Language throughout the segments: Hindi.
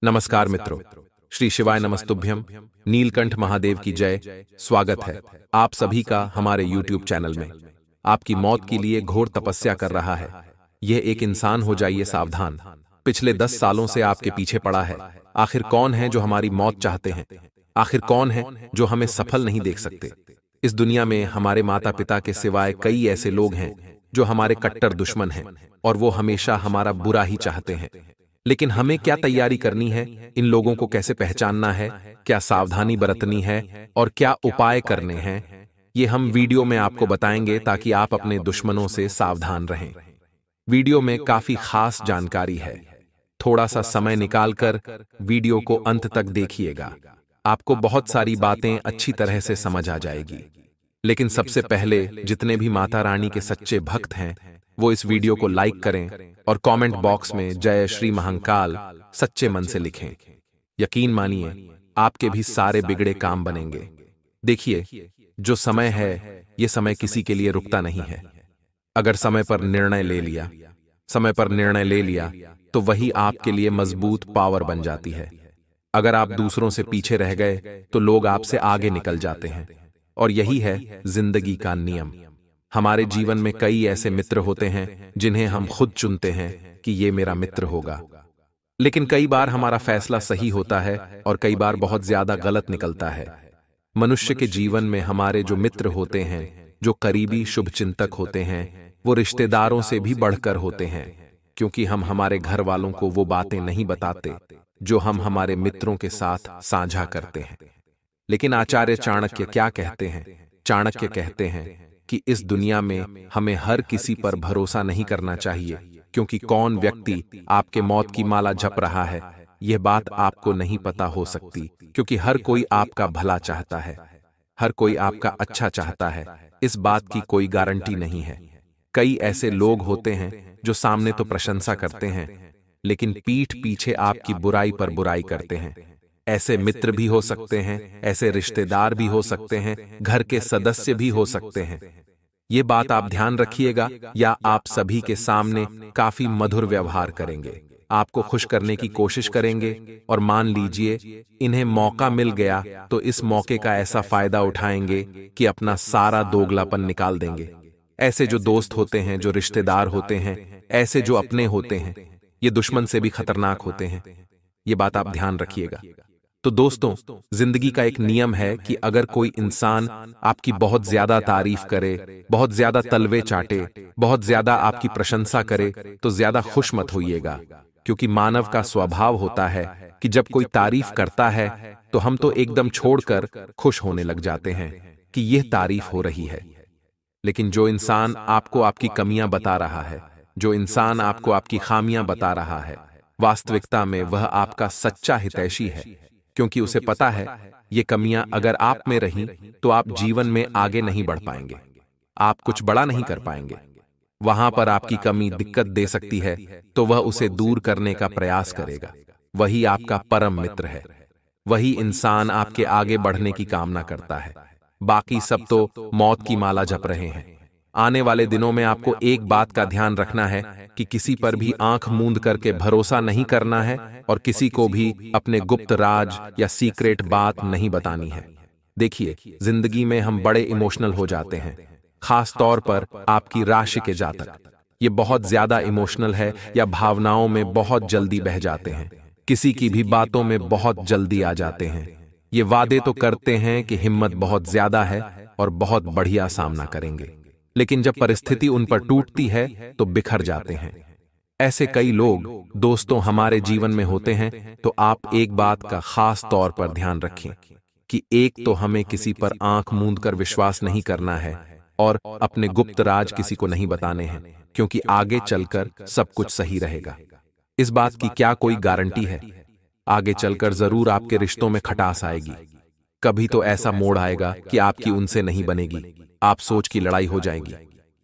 नमस्कार मित्रों। श्री शिवाय नमस्तुभ्यम। नीलकंठ महादेव की जय। स्वागत है आप सभी का हमारे YouTube चैनल में। आपकी मौत के लिए घोर तपस्या कर रहा है यह एक इंसान, हो जाइए सावधान। पिछले 10 सालों से आपके पीछे पड़ा है। आखिर कौन है जो हमारी मौत चाहते हैं? आखिर कौन है जो हमें सफल नहीं देख सकते? इस दुनिया में हमारे माता पिता के सिवाय कई ऐसे लोग हैं जो हमारे कट्टर दुश्मन हैं और वो हमेशा हमारा बुरा ही चाहते हैं। लेकिन हमें क्या तैयारी करनी है? इन लोगों को कैसे पहचानना है? क्या सावधानी बरतनी है और क्या उपाय करने हैं? ये हम वीडियो में आपको बताएंगे ताकि आप अपने दुश्मनों से सावधान रहें। वीडियो में काफी खास जानकारी है। थोड़ा सा समय निकालकर वीडियो को अंत तक देखिएगा। आपको बहुत सारी बातें अच्छी तरह से समझ आ जाएगी। लेकिन सबसे पहले जितने भी माता रानी के सच्चे भक्त हैं वो इस वीडियो को लाइक करें और कमेंट बॉक्स में जय श्री महाकाल सच्चे मन से लिखें। यकीन मानिए आपके भी सारे बिगड़े काम बनेंगे। देखिए, जो समय है ये समय किसी के लिए रुकता नहीं है। अगर समय पर निर्णय ले लिया तो वही आपके लिए मजबूत पावर बन जाती है। अगर आप दूसरों से पीछे रह गए तो लोग आपसे आगे निकल जाते हैं। और यही है जिंदगी का नियम। हमारे जीवन में कई ऐसे मित्र होते हैं जिन्हें हम खुद चुनते हैं कि ये मेरा मित्र होगा। लेकिन कई बार हमारा फैसला सही होता है और कई बार बहुत ज्यादा गलत निकलता है। मनुष्य के जीवन में हमारे जो मित्र होते हैं, जो करीबी शुभचिंतक होते हैं, वो रिश्तेदारों से भी बढ़कर होते हैं, क्योंकि हम हमारे घर वालों को वो बातें नहीं बताते जो हम हमारे मित्रों के साथ साझा करते हैं। लेकिन आचार्य चाणक्य क्या कहते हैं? चाणक्य कहते हैं कि इस दुनिया में हमें हर किसी पर भरोसा नहीं करना चाहिए, क्योंकि कौन व्यक्ति आपके मौत की माला जप रहा है यह बात आपको नहीं पता हो सकती, क्योंकि हर कोई आपका भला चाहता है, हर कोई आपका अच्छा चाहता है। इस बात की कोई गारंटी नहीं है। कई ऐसे लोग होते हैं जो सामने तो प्रशंसा करते हैं लेकिन पीठ पीछे आपकी बुराई पर बुराई करते हैं। ऐसे मित्र भी हो सकते हैं, ऐसे रिश्तेदार भी हो सकते हैं, घर के सदस्य भी हो सकते हैं। ये बात आप ध्यान रखिएगा, या आप सभी के सामने काफी मधुर व्यवहार करेंगे, आपको खुश करने की कोशिश करेंगे और मान लीजिए इन्हें मौका मिल गया तो इस मौके का ऐसा फायदा उठाएंगे कि अपना सारा दोगलापन निकाल देंगे। ऐसे जो दोस्त होते हैं, जो रिश्तेदार होते हैं, ऐसे जो अपने होते हैं, ये दुश्मन से भी खतरनाक होते हैं। ये बात आप ध्यान रखिएगा। तो दोस्तों, जिंदगी का एक नियम है कि अगर कोई इंसान आपकी बहुत ज्यादा तारीफ करे, बहुत ज्यादा तलवे चाटे, बहुत ज्यादा आपकी प्रशंसा करे तो ज्यादा खुश मत होइएगा, क्योंकि मानव का स्वभाव होता है कि जब कोई तारीफ करता है तो हम तो एकदम छोड़कर खुश होने लग जाते हैं कि यह तारीफ हो रही है। लेकिन जो इंसान आपको आपकी कमियां बता रहा है, जो इंसान आपको आपकी खामियां बता रहा है, वास्तविकता में वह आपका सच्चा हितैषी है, क्योंकि उसे पता है ये कमियां अगर आप में रहीं तो आप जीवन में आगे नहीं बढ़ पाएंगे, आप कुछ बड़ा नहीं कर पाएंगे। वहां पर आपकी कमी दिक्कत दे सकती है तो वह उसे दूर करने का प्रयास करेगा। वही आपका परम मित्र है। वही इंसान आपके आगे बढ़ने की कामना करता है। बाकी सब तो मौत की माला जप रहे हैं। आने वाले दिनों में आपको एक बात का ध्यान रखना है कि किसी पर भी आंख मूंद करके भरोसा नहीं करना है और किसी को भी अपने गुप्त राज या सीक्रेट बात नहीं बतानी है। देखिए, जिंदगी में हम बड़े इमोशनल हो जाते हैं, खास तौर पर आपकी राशि के जातक। ये बहुत ज्यादा इमोशनल है या भावनाओं में बहुत जल्दी बह जाते हैं, किसी की भी बातों में बहुत जल्दी आ जाते हैं। ये वादे तो करते हैं कि हिम्मत बहुत ज्यादा है और बहुत बढ़िया सामना करेंगे, लेकिन जब परिस्थिति उन पर टूटती है तो बिखर जाते हैं। ऐसे कई लोग दोस्तों हमारे जीवन में होते हैं, तो आप एक बात का खास तौर पर ध्यान रखें कि एक तो हमें किसी पर आंख मूंद कर विश्वास नहीं करना है और अपने गुप्त राज किसी को नहीं बताने हैं, क्योंकि आगे चलकर सब कुछ सही रहेगा। इस बात की क्या कोई गारंटी है? आगे चलकर जरूर आपके रिश्तों में खटास आएगी। कभी तो ऐसा मोड़ आएगा कि आपकी उनसे नहीं बनेगी, आप सोच की लड़ाई हो जाएगी।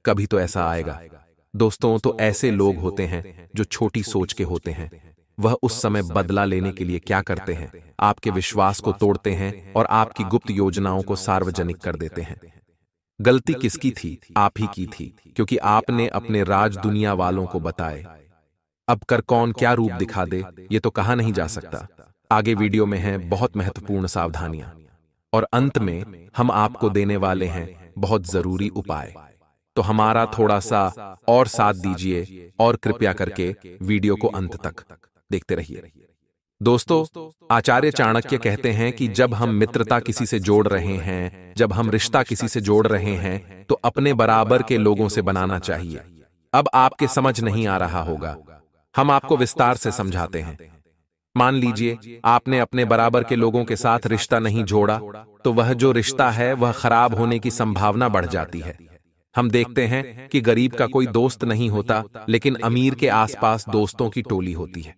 कभी तो ऐसा आएगा। दोस्तों, तो ऐसे लोग होते हैं जो छोटी सोच के होते हैं। वह उस समय बदला लेने के लिए क्या करते हैं? आपके विश्वास को तोड़ते हैं और आपकी गुप्त योजनाओं को सार्वजनिक कर देते हैं। गलती किसकी थी? आप ही की थी, क्योंकि आपने अपने राज दुनिया वालों को बताए। अब कर कौन क्या रूप दिखा दे, ये तो कहा नहीं जा सकता। आगे वीडियो में हैं बहुत महत्वपूर्ण सावधानियां, और अंत में हम आपको देने वाले हैं बहुत जरूरी उपाय। तो हमारा थोड़ा सा और साथ दीजिए और कृपया करके वीडियो को अंत तक देखते रहिए। दोस्तों, आचार्य चाणक्य कहते हैं कि जब हम मित्रता किसी से जोड़ रहे हैं, जब हम रिश्ता किसी से जोड़ रहे हैं, तो अपने बराबर के लोगों से बनाना चाहिए। अब आपके समझ नहीं आ रहा होगा, हम आपको विस्तार से समझाते हैं। मान लीजिए आपने अपने बराबर के लोगों के साथ रिश्ता नहीं जोड़ा, तो वह जो रिश्ता है वह खराब होने की संभावना बढ़ जाती है। हम देखते हैं कि गरीब का कोई दोस्त नहीं होता, लेकिन अमीर के आसपास दोस्तों की टोली होती है।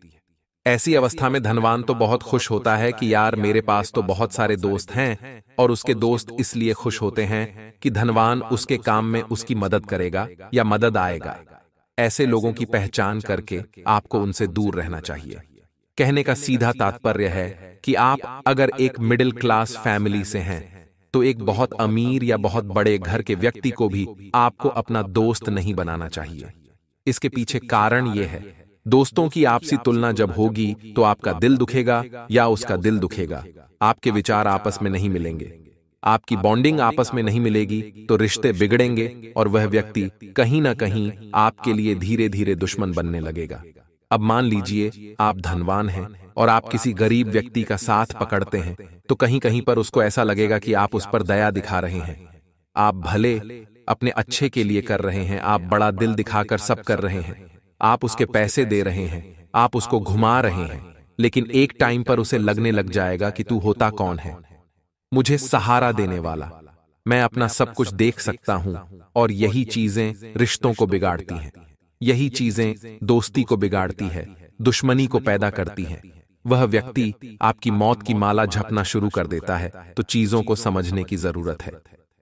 ऐसी अवस्था में धनवान तो बहुत खुश होता है कि यार मेरे पास तो बहुत सारे दोस्त हैं, और उसके दोस्त इसलिए खुश होते हैं कि धनवान उसके काम में उसकी मदद करेगा या मदद आएगा। ऐसे लोगों की पहचान करके आपको उनसे दूर रहना चाहिए। कहने का सीधा तात्पर्य है कि आप अगर एक मिडिल क्लास फैमिली से हैं, तो एक बहुत अमीर या बहुत बड़े घर के व्यक्ति को भी आपको अपना दोस्त नहीं बनाना चाहिए। इसके पीछे कारण यह है, दोस्तों की आपसी तुलना जब होगी तो आपका दिल दुखेगा या उसका दिल दुखेगा। आपके विचार आपस में नहीं मिलेंगे, आपकी बॉन्डिंग आपस में नहीं मिलेगी, तो रिश्ते बिगड़ेंगे और वह व्यक्ति कहीं ना कहीं आपके लिए धीरे धीरे दुश्मन बनने लगेगा। अब मान लीजिए आप धनवान हैं और आप किसी गरीब व्यक्ति का साथ पकड़ते हैं, तो कहीं कहीं पर उसको ऐसा लगेगा कि आप उस पर दया दिखा रहे हैं। आप भले अपने अच्छे के लिए कर रहे हैं, आप बड़ा दिल दिखाकर सब कर रहे हैं, आप उसके पैसे दे रहे हैं, आप उसको घुमा रहे हैं, लेकिन एक टाइम पर उसे लगने लग जाएगा कि तू होता कौन है, मुझे सहारा देने वाला, मैं अपना सब कुछ देख सकता हूं। और यही चीजें रिश्तों को बिगाड़ती हैं, यही चीजें दोस्ती को बिगाड़ती है, दुश्मनी को पैदा करती हैं। वह व्यक्ति आपकी मौत की माला झपना शुरू कर देता है। तो चीजों को समझने की जरूरत है।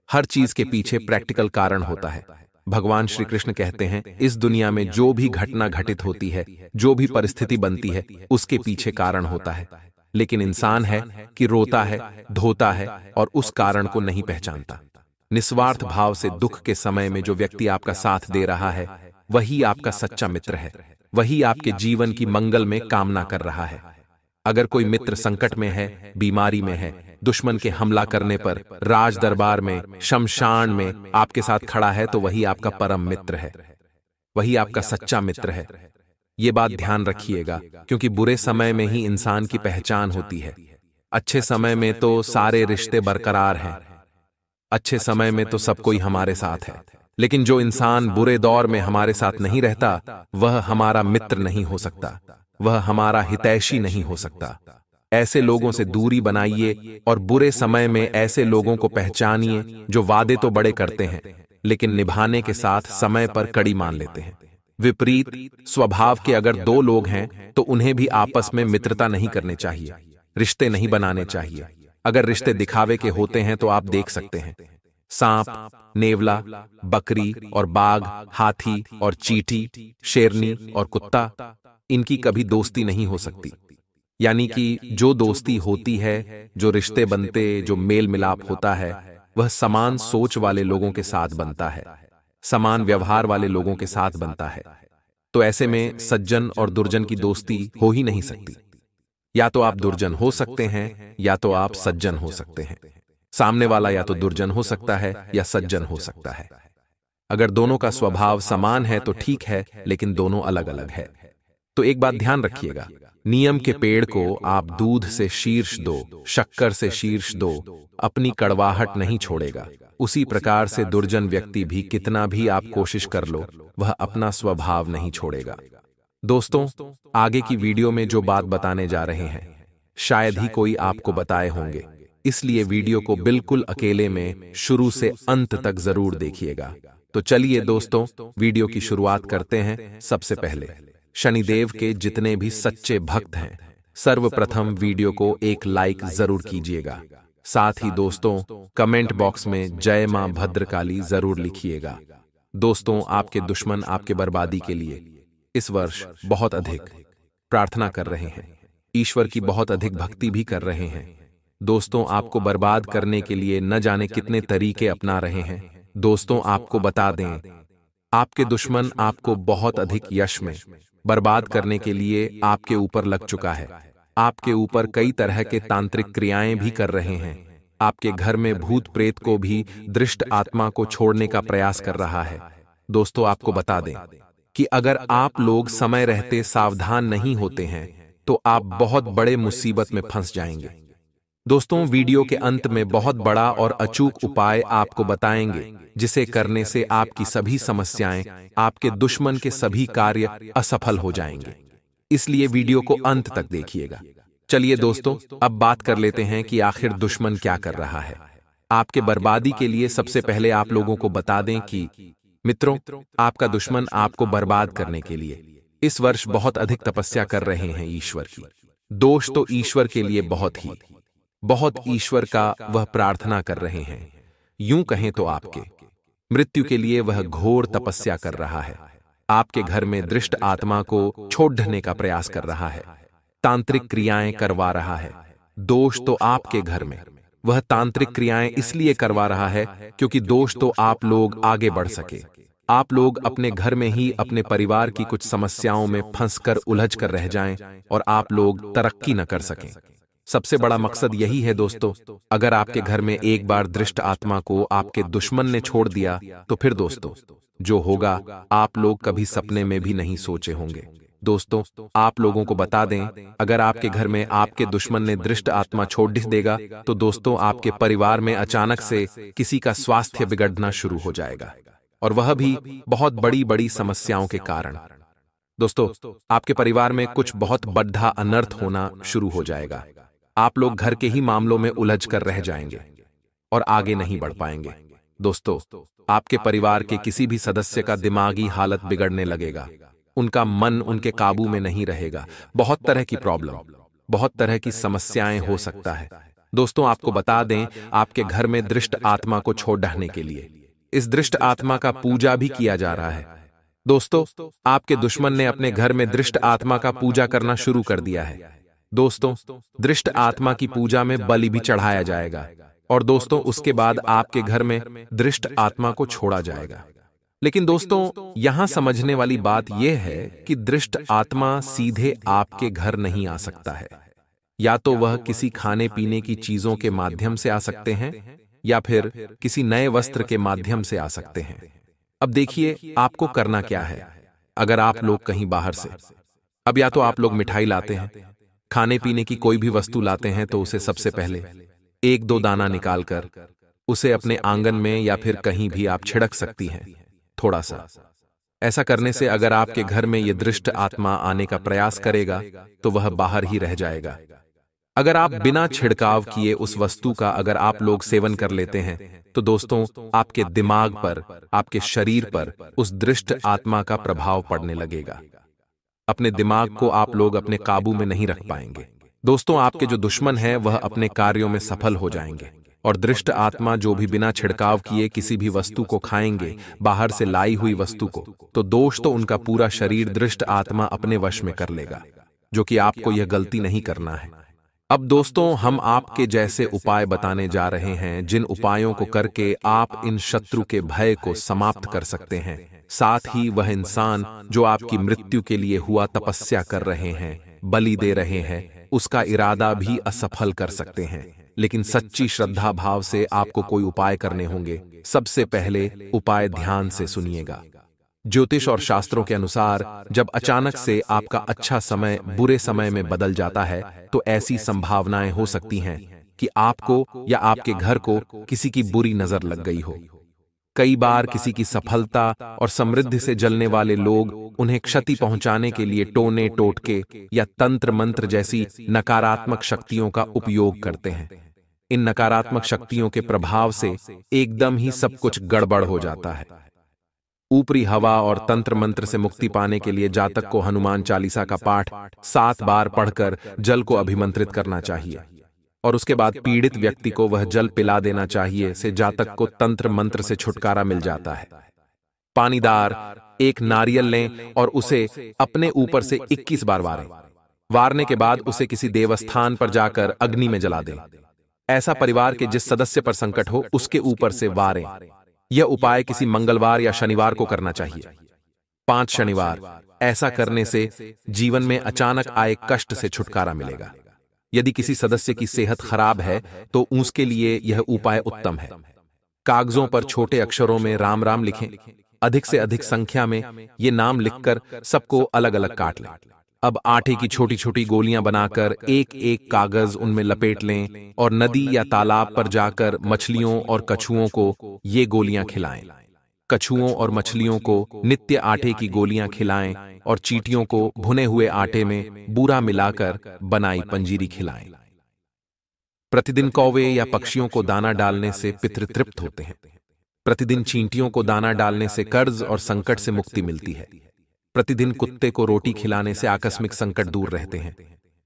हर चीज के पीछे प्रैक्टिकल कारण होता है। भगवान श्री कृष्ण कहते हैं, इस दुनिया में जो भी घटना घटित होती है, जो भी परिस्थिति बनती है, उसके पीछे कारण होता है। लेकिन इंसान है कि रोता है, धोता है और उस कारण को नहीं पहचानता। निस्वार्थ भाव से दुख के समय में जो व्यक्ति आपका साथ दे रहा है, वही आपका सच्चा मित्र है, वही आपके जीवन की मंगल में कामना कर रहा है। अगर कोई मित्र संकट में है, बीमारी में है, दुश्मन के हमला करने पर राज दरबार में, शमशान में आपके साथ खड़ा है, तो वही आपका परम मित्र है, वही आपका सच्चा मित्र है। ये बात ध्यान रखिएगा, क्योंकि बुरे समय में ही इंसान की पहचान होती है। अच्छे समय में तो सारे रिश्ते बरकरार हैं, अच्छे समय में तो सब कोई हमारे साथ है, लेकिन जो इंसान बुरे दौर में हमारे साथ नहीं रहता, वह हमारा मित्र नहीं हो सकता, वह हमारा हितैषी नहीं हो सकता। ऐसे लोगों से दूरी बनाइए और बुरे समय में ऐसे लोगों को पहचानिए जो वादे तो बड़े करते हैं, लेकिन निभाने के साथ समय पर कड़ी मान लेते हैं। विपरीत स्वभाव के अगर दो लोग हैं, तो उन्हें भी आपस में मित्रता नहीं करनी चाहिए, रिश्ते नहीं बनाने चाहिए। अगर रिश्ते दिखावे के होते हैं तो आप देख सकते हैं, सांप, नेवला, बकरी और बाघ, हाथी और चींटी, शेरनी और कुत्ता, इनकी कभी दोस्ती नहीं हो सकती। यानी कि जो दोस्ती होती है, जो रिश्ते बनते, जो मेल मिलाप होता है, वह समान सोच वाले लोगों के साथ बनता है, समान व्यवहार वाले लोगों के साथ बनता है। तो ऐसे में सज्जन और दुर्जन की दोस्ती हो ही नहीं सकती। या तो आप दुर्जन हो सकते हैं या तो आप सज्जन हो सकते हैं। सामने वाला या तो दुर्जन हो सकता है या सज्जन हो सकता है। अगर दोनों का स्वभाव समान है तो ठीक है, लेकिन दोनों अलग अलग है। तो एक बात ध्यान रखिएगा, नियम के पेड़ को आप दूध से शीर्ष दो, शक्कर से शीर्ष दो, अपनी कड़वाहट नहीं छोड़ेगा। उसी प्रकार से दुर्जन व्यक्ति भी कितना भी आप कोशिश कर लो, वह अपना स्वभाव नहीं छोड़ेगा। दोस्तों, आगे की वीडियो में जो बात बताने जा रहे हैं, शायद ही कोई आपको बताए होंगे, इसलिए वीडियो को बिल्कुल अकेले में शुरू से अंत तक जरूर देखिएगा। तो चलिए दोस्तों, वीडियो की शुरुआत करते हैं। सबसे पहले शनिदेव के जितने भी सच्चे भक्त हैं, सर्वप्रथम वीडियो को एक लाइक जरूर कीजिएगा। साथ ही दोस्तों, कमेंट बॉक्स में जय मां भद्रकाली जरूर लिखिएगा। दोस्तों, आपके दुश्मन आपके बर्बादी के लिए इस वर्ष बहुत अधिक प्रार्थना कर रहे हैं, ईश्वर की बहुत अधिक भक्ति भी कर रहे हैं। दोस्तों, आपको बर्बाद करने के लिए न जाने कितने तरीके अपना रहे हैं। दोस्तों, आपको बता दें, आपके दुश्मन आपको बहुत अधिक यश में, बर्बाद करने के लिए आपके ऊपर लग चुका है। आपके ऊपर कई तरह के तांत्रिक क्रियाएं भी कर रहे हैं। आपके घर में भूत प्रेत को भी दृष्ट आत्मा को छोड़ने का प्रयास कर रहा है। दोस्तों, आपको बता दें कि अगर आप लोग समय रहते सावधान नहीं होते हैं तो आप बहुत बड़े मुसीबत में फंस जाएंगे। दोस्तों, वीडियो के अंत में बहुत बड़ा और अचूक उपाय आपको बताएंगे जिसे करने से आपकी सभी समस्याएं, आपके दुश्मन के सभी कार्य असफल हो जाएंगे। इसलिए वीडियो को अंत तक देखिएगा। चलिए दोस्तों, अब बात कर लेते हैं कि आखिर दुश्मन क्या कर रहा है आपके बर्बादी के लिए। सबसे पहले आप लोगों को बता दें कि मित्रों, आपका दुश्मन आपको बर्बाद करने के लिए इस वर्ष बहुत अधिक तपस्या कर रहे हैं ईश्वर की। दोष तो ईश्वर के लिए बहुत ईश्वर का वह प्रार्थना कर रहे हैं। यूं कहें तो आपके मृत्यु के लिए वह घोर तपस्या कर रहा है। आपके घर में दृष्ट आत्मा को छोड़ने का प्रयास कर रहा है, तांत्रिक क्रियाएं करवा रहा है। दोष तो आपके घर में वह तांत्रिक क्रियाएं इसलिए करवा रहा है क्योंकि दोष तो आप लोग आगे बढ़ सके। आप लोग अपने घर में ही अपने परिवार की कुछ समस्याओं में फंसकर उलझ कर रह जाएं और आप लोग तरक्की न कर सकें। सबसे बड़ा मकसद यही है दोस्तों। अगर आपके घर में एक बार दृष्ट आत्मा को आपके दुश्मन ने छोड़ दिया तो फिर दोस्तों जो होगा आप लोग कभी सपने में भी नहीं सोचे होंगे। दोस्तों, आप लोगों को बता दें, अगर आपके घर में आपके दुश्मन ने दृष्ट आत्मा छोड़ देगा तो दोस्तों आपके परिवार में अचानक से किसी का स्वास्थ्य बिगड़ना शुरू हो जाएगा, और वह भी बहुत बड़ी बड़ी समस्याओं के कारण। दोस्तों, आपके परिवार में कुछ बहुत बड़ा अनर्थ होना शुरू हो जाएगा। आप लोग घर के ही मामलों में उलझ कर रह जाएंगे और आगे नहीं बढ़ पाएंगे। दोस्तों, आपके परिवार के किसी भी सदस्य का दिमागी हालत बिगड़ने लगेगा, उनका मन उनके काबू में नहीं रहेगा। बहुत तरह की प्रॉब्लम, बहुत तरह की समस्याएं हो सकता है। दोस्तों, आपको बता दें, आपके घर में दृष्ट आत्मा को छोड़ने के लिए इस दृष्ट आत्मा का पूजा भी किया जा रहा है। दोस्तों, आपके दुश्मन ने अपने घर में दृष्ट आत्मा का पूजा करना शुरू कर दिया है। दोस्तों, दृष्ट आत्मा की पूजा में बलि भी चढ़ाया जाएगा, और दोस्तों उसके बाद आपके घर में दृष्ट आत्मा को छोड़ा जाएगा। लेकिन दोस्तों, यहां समझने वाली बात यह है कि दृष्ट आत्मा सीधे आपके घर नहीं आ सकता है। या तो वह किसी खाने पीने की चीजों के माध्यम से आ सकते हैं या फिर किसी नए वस्त्र के माध्यम से आ सकते हैं। अब देखिए आपको करना क्या है। अगर आप लोग कहीं बाहर से, अब या तो आप लोग मिठाई लाते हैं, खाने पीने की कोई भी वस्तु लाते हैं, तो उसे सबसे पहले एक दो दाना निकालकर उसे अपने आंगन में या फिर कहीं भी आप छिड़क सकती हैं थोड़ा सा। ऐसा करने से अगर आपके घर में यह दृष्ट आत्मा आने का प्रयास करेगा तो वह बाहर ही रह जाएगा। अगर आप बिना छिड़काव किए उस वस्तु का अगर आप लोग सेवन कर लेते हैं तो दोस्तों आपके दिमाग पर, आपके शरीर पर उस दृष्ट आत्मा का प्रभाव पड़ने लगेगा। अपने दिमाग को आप लोग अपने काबू में नहीं रख पाएंगे। दोस्तों, आपके जो दुश्मन हैं वह अपने कार्यों में सफल हो जाएंगे, और दृष्ट आत्मा जो भी बिना छिड़काव किए किसी भी वस्तु को खाएंगे, बाहर से लाई हुई वस्तु को, तो दोष तो उनका पूरा शरीर दृष्ट आत्मा अपने वश में कर लेगा, जो कि आपको यह गलती नहीं करना है। अब दोस्तों, हम आपके जैसे उपाय बताने जा रहे हैं जिन उपायों को करके आप इन शत्रु के भय को समाप्त कर सकते हैं। साथ ही वह इंसान जो आपकी मृत्यु के लिए हुआ तपस्या कर रहे हैं, बलि दे रहे हैं, उसका इरादा भी असफल कर सकते हैं। लेकिन सच्ची श्रद्धा भाव से आपको कोई उपाय करने होंगे। सबसे पहले उपाय ध्यान से सुनिएगा। ज्योतिष और शास्त्रों के अनुसार जब अचानक से आपका अच्छा समय बुरे समय में बदल जाता है तो ऐसी संभावनाएं हो सकती हैं कि आपको या आपके घर को किसी की बुरी नजर लग गई हो। कई बार किसी की सफलता और समृद्धि से जलने वाले लोग उन्हें क्षति पहुंचाने के लिए टोने टोटके या तंत्र मंत्र जैसी नकारात्मक शक्तियों का उपयोग करते हैं। इन नकारात्मक शक्तियों के प्रभाव से एकदम ही सब कुछ गड़बड़ हो जाता है। ऊपरी हवा और तंत्र मंत्र से मुक्ति पाने के लिए जातक को हनुमान चालीसा का पाठ 7 बार पढ़कर जल को अभिमंत्रित करना चाहिए, और उसके बाद पीड़ित व्यक्ति को वह जल पिला देना चाहिए। से जातक को तंत्र मंत्र से छुटकारा मिल जाता है। पानीदार एक नारियल लें और उसे अपने ऊपर से 21 बार वारें। वारने के बाद उसे किसी देवस्थान पर जाकर अग्नि में जला दें। ऐसा परिवार के जिस सदस्य पर संकट हो उसके ऊपर से वारें। यह उपाय किसी मंगलवार या शनिवार को करना चाहिए। 5 शनिवार ऐसा करने से जीवन में अचानक आए कष्ट से छुटकारा मिलेगा। यदि किसी सदस्य की सेहत खराब है तो उसके लिए यह उपाय उत्तम है। कागजों पर छोटे अक्षरों में राम राम लिखें। अधिक से अधिक संख्या में ये नाम लिखकर सबको अलग अलग काट लें। अब आटे की छोटी छोटी गोलियां बनाकर एक एक कागज उनमें लपेट लें और नदी या तालाब पर जाकर मछलियों और कछुओं को ये गोलियां खिलाएं। कछुओं और मछलियों को नित्य आटे की गोलियां खिलाएं और चींटियों को भुने हुए आटे में बूरा मिलाकर बनाई पंजीरी खिलाएं। प्रतिदिन कौवे या पक्षियों को दाना डालने से पितृ तृप्त होते हैं। प्रतिदिन चींटियों को दाना डालने से कर्ज और संकट से मुक्ति मिलती है। प्रतिदिन कुत्ते को रोटी खिलाने से आकस्मिक संकट दूर रहते हैं।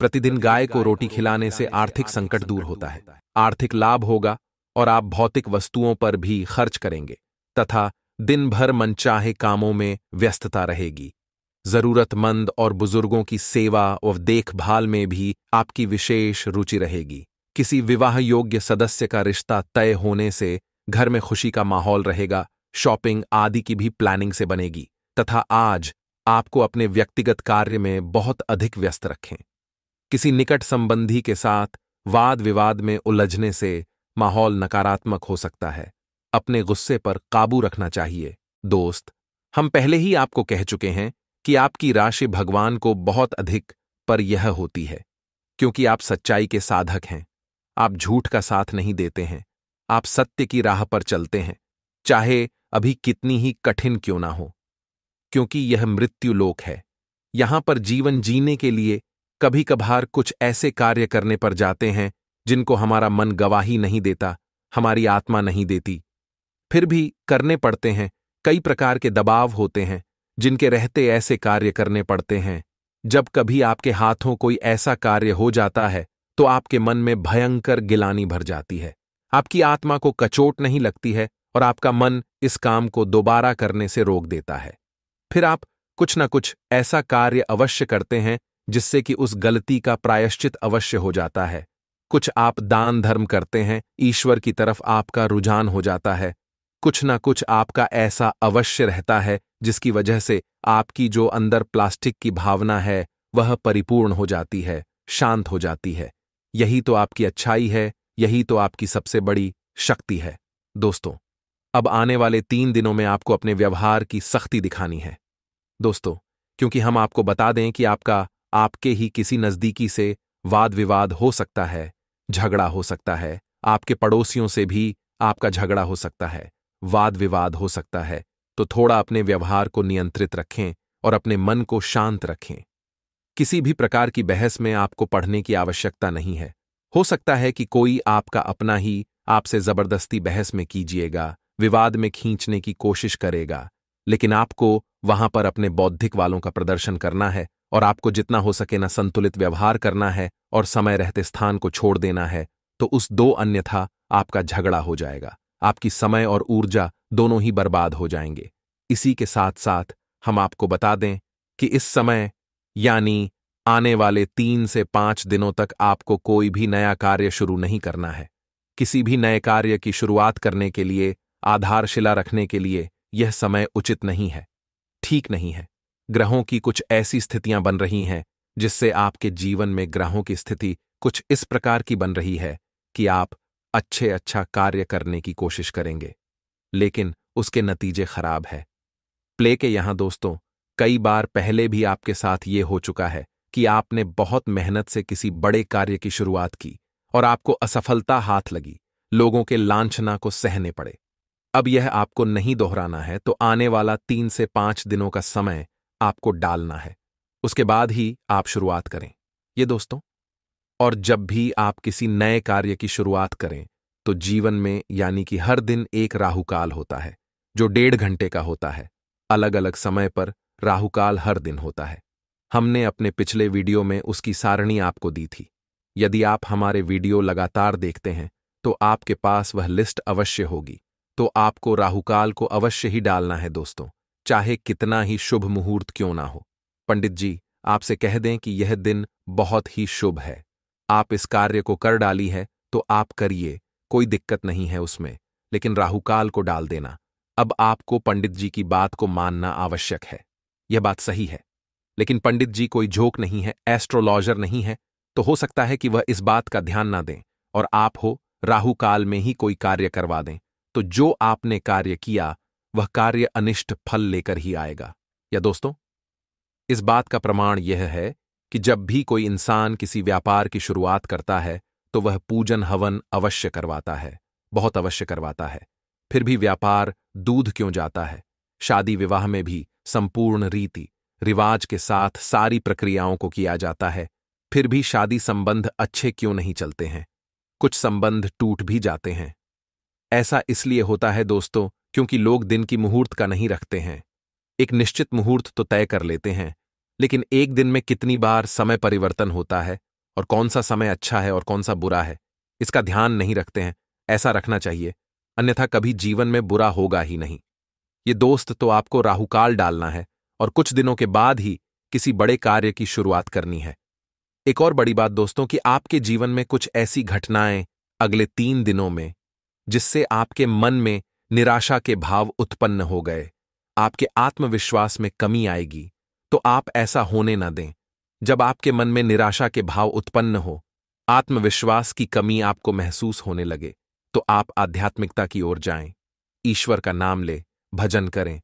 प्रतिदिन गाय को रोटी खिलाने से आर्थिक संकट दूर होता है। आर्थिक लाभ होगा और आप भौतिक वस्तुओं पर भी खर्च करेंगे तथा दिन भर मनचाहे कामों में व्यस्तता रहेगी। जरूरतमंद और बुजुर्गों की सेवा और देखभाल में भी आपकी विशेष रुचि रहेगी। किसी विवाह योग्य सदस्य का रिश्ता तय होने से घर में खुशी का माहौल रहेगा। शॉपिंग आदि की भी प्लानिंग से बनेगी तथा आज आपको अपने व्यक्तिगत कार्य में बहुत अधिक व्यस्त रखें। किसी निकट संबंधी के साथ वाद विवाद में उलझने से माहौल नकारात्मक हो सकता है। अपने गुस्से पर काबू रखना चाहिए। दोस्त, हम पहले ही आपको कह चुके हैं कि आपकी राशि भगवान को बहुत अधिक पर यह होती है क्योंकि आप सच्चाई के साधक हैं। आप झूठ का साथ नहीं देते हैं। आप सत्य की राह पर चलते हैं, चाहे अभी कितनी ही कठिन क्यों ना हो, क्योंकि यह मृत्यु लोक है। यहां पर जीवन जीने के लिए कभी कभार कुछ ऐसे कार्य करने पर जाते हैं जिनको हमारा मन गवाही नहीं देता, हमारी आत्मा नहीं देती, फिर भी करने पड़ते हैं। कई प्रकार के दबाव होते हैं जिनके रहते ऐसे कार्य करने पड़ते हैं। जब कभी आपके हाथों कोई ऐसा कार्य हो जाता है तो आपके मन में भयंकर गिलानी भर जाती है। आपकी आत्मा को कचोट नहीं लगती है और आपका मन इस काम को दोबारा करने से रोक देता है। फिर आप कुछ न कुछ ऐसा कार्य अवश्य करते हैं जिससे कि उस गलती का प्रायश्चित अवश्य हो जाता है। कुछ आप दान धर्म करते हैं, ईश्वर की तरफ आपका रुझान हो जाता है। कुछ न कुछ आपका ऐसा अवश्य रहता है जिसकी वजह से आपकी जो अंदर प्लास्टिक की भावना है वह परिपूर्ण हो जाती है, शांत हो जाती है। यही तो आपकी अच्छाई है, यही तो आपकी सबसे बड़ी शक्ति है। दोस्तों, अब आने वाले 3 दिनों में आपको अपने व्यवहार की सख्ती दिखानी है। दोस्तों, क्योंकि हम आपको बता दें कि आपके ही किसी नजदीकी से वाद विवाद हो सकता है, झगड़ा हो सकता है, आपके पड़ोसियों से भी आपका झगड़ा हो सकता है, वाद विवाद हो सकता है, तो थोड़ा अपने व्यवहार को नियंत्रित रखें और अपने मन को शांत रखें। किसी भी प्रकार की बहस में आपको पढ़ने की आवश्यकता नहीं है। हो सकता है कि कोई आपका अपना ही आपसे जबरदस्ती बहस में कीजिएगा, विवाद में खींचने की कोशिश करेगा, लेकिन आपको वहां पर अपने बौद्धिक वालों का प्रदर्शन करना है और आपको जितना हो सके ना संतुलित व्यवहार करना है और समय रहते स्थान को छोड़ देना है, तो उस दो अन्यथा आपका झगड़ा हो जाएगा। आपकी समय और ऊर्जा दोनों ही बर्बाद हो जाएंगे। इसी के साथ साथ हम आपको बता दें कि इस समय यानी आने वाले 3 से 5 दिनों तक आपको कोई भी नया कार्य शुरू नहीं करना है। किसी भी नए कार्य की शुरुआत करने के लिए, आधारशिला रखने के लिए यह समय उचित नहीं है, ठीक नहीं है। ग्रहों की कुछ ऐसी स्थितियां बन रही हैं जिससे आपके जीवन में ग्रहों की स्थिति कुछ इस प्रकार की बन रही है कि आप अच्छा कार्य करने की कोशिश करेंगे, लेकिन उसके नतीजे खराब है। प्ले के यहां दोस्तों, कई बार पहले भी आपके साथ ये हो चुका है कि आपने बहुत मेहनत से किसी बड़े कार्य की शुरुआत की और आपको असफलता हाथ लगी, लोगों के लांछना को सहने पड़े। अब यह आपको नहीं दोहराना है, तो आने वाला 3 से 5 दिनों का समय आपको डालना है, उसके बाद ही आप शुरुआत करें ये दोस्तों। और जब भी आप किसी नए कार्य की शुरुआत करें तो जीवन में यानी कि हर दिन एक राहुकाल होता है जो 1.5 घंटे का होता है। अलग अलग समय पर राहुकाल हर दिन होता है। हमने अपने पिछले वीडियो में उसकी सारणी आपको दी थी। यदि आप हमारे वीडियो लगातार देखते हैं तो आपके पास वह लिस्ट अवश्य होगी। तो आपको राहुकाल को अवश्य ही डालना है दोस्तों, चाहे कितना ही शुभ मुहूर्त क्यों ना हो। पंडित जी आपसे कह दें कि यह दिन बहुत ही शुभ है, आप इस कार्य को कर डाली है तो आप करिए, कोई दिक्कत नहीं है उसमें, लेकिन राहुकाल को डाल देना। अब आपको पंडित जी की बात को मानना आवश्यक है, यह बात सही है। लेकिन पंडित जी कोई जोक नहीं है, एस्ट्रोलॉजर नहीं है, तो हो सकता है कि वह इस बात का ध्यान ना दें और आप हो राहु काल में ही कोई कार्य करवा दें, तो जो आपने कार्य किया वह कार्य अनिष्ट फल लेकर ही आएगा। या दोस्तों, इस बात का प्रमाण यह है कि जब भी कोई इंसान किसी व्यापार की शुरुआत करता है तो वह पूजन हवन अवश्य करवाता है, बहुत अवश्य करवाता है। फिर भी व्यापार दूध क्यों जाता है? शादी विवाह में भी संपूर्ण रीति रिवाज के साथ सारी प्रक्रियाओं को किया जाता है, फिर भी शादी संबंध अच्छे क्यों नहीं चलते हैं? कुछ संबंध टूट भी जाते हैं। ऐसा इसलिए होता है दोस्तों, क्योंकि लोग दिन की मुहूर्त का नहीं रखते हैं। एक निश्चित मुहूर्त तो तय कर लेते हैं, लेकिन एक दिन में कितनी बार समय परिवर्तन होता है और कौन सा समय अच्छा है और कौन सा बुरा है, इसका ध्यान नहीं रखते हैं। ऐसा रखना चाहिए, अन्यथा कभी जीवन में बुरा होगा ही नहीं। ये दोस्त तो आपको राहुकाल डालना है और कुछ दिनों के बाद ही किसी बड़े कार्य की शुरुआत करनी है। एक और बड़ी बात दोस्तों कि आपके जीवन में कुछ ऐसी घटनाएं अगले 3 दिनों में जिससे आपके मन में निराशा के भाव उत्पन्न हो गए, आपके आत्मविश्वास में कमी आएगी, तो आप ऐसा होने न दें। जब आपके मन में निराशा के भाव उत्पन्न हो, आत्मविश्वास की कमी आपको महसूस होने लगे, तो आप आध्यात्मिकता की ओर जाएं, ईश्वर का नाम ले, भजन करें,